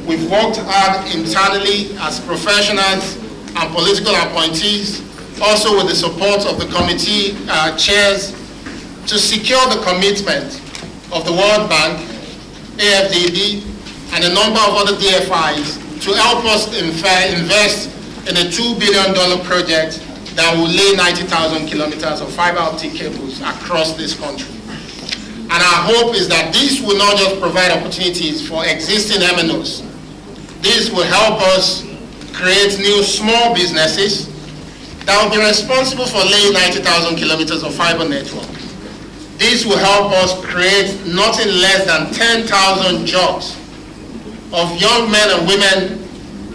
We've worked hard internally as professionals and political appointees, also with the support of the committee chairs, to secure the commitment of the World Bank, AFDB, and a number of other DFIs to help us invest in a $2 billion project that will lay 90,000 kilometers of fiber optic cables across this country. And our hope is that this will not just provide opportunities for existing MNOs. This will help us create new small businesses that will be responsible for laying 90,000 kilometers of fiber network. This will help us create nothing less than 10,000 jobs of young men and women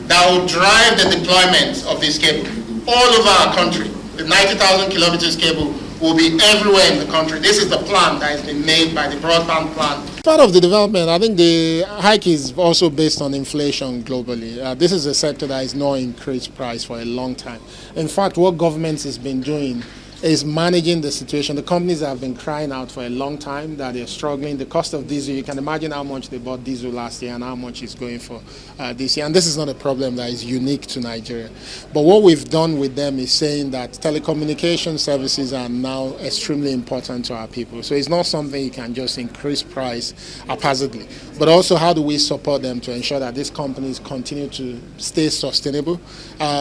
that will drive the deployment of this cable all over our country. The 90,000 kilometers cable will be everywhere in the country. This is the plan that has been made by the broadband plan. Part of the development, I think the hike is also based on inflation globally. This is a sector that has not increased price for a long time. In fact, what government has been doing is managing the situation. The companies have been crying out for a long time that they're struggling. The cost of diesel, you can imagine how much they bought diesel last year and how much it's going for this year. And this is not a problem that is unique to Nigeria. But what we've done with them is saying that telecommunication services are now extremely important to our people. So it's not something you can just increase price haphazardly. But also, how do we support them to ensure that these companies continue to stay sustainable?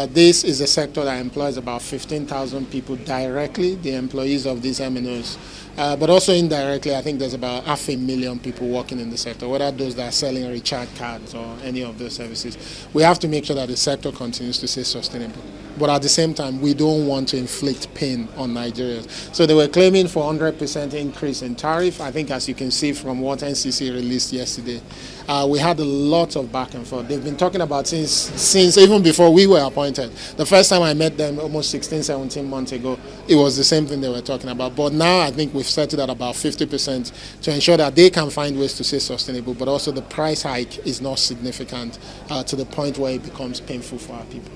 This is a sector that employs about 15,000 people directly, the employees of these MNOs, but also indirectly. I think there's about 500,000 people working in the sector, whether those that are selling recharge cards or any of those services. We have to make sure that the sector continues to stay sustainable. But at the same time, we don't want to inflict pain on Nigerians. So they were claiming for 100% increase in tariff. I think, as you can see from what NCC released yesterday, we had a lot of back and forth. They've been talking about since even before we were appointed. The first time I met them almost 16, 17 months ago, it was the same thing they were talking about. But now I think we've settled at about 50% to ensure that they can find ways to stay sustainable, but also the price hike is not significant to the point where it becomes painful for our people.